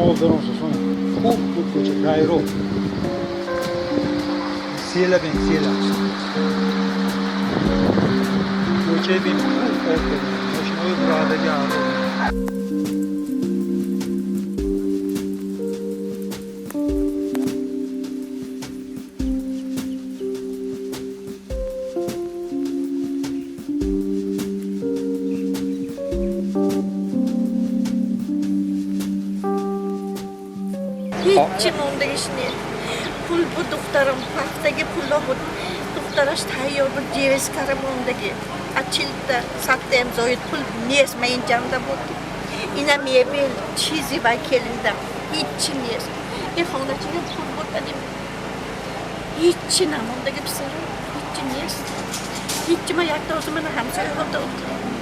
آوردارم سوسون خوب بود کوچه کایرو سیلا بین سیلا کوچه بین خوب آوردارم ماشینای برادری آره هیچی موندگیش نیست پول بود دخترم هفتگی پولا بود دخترش تیار بود جیوز کار موندگی اچیلده سخت امضای پول نیست من این جمده بود اینا میبین چیزی باید کلیدم هیچی نیست این خانه چیه پول بود بدیم هیچی نموندگی بسرم هیچی نیست هیچی ما یک دوست من همسایه هم داد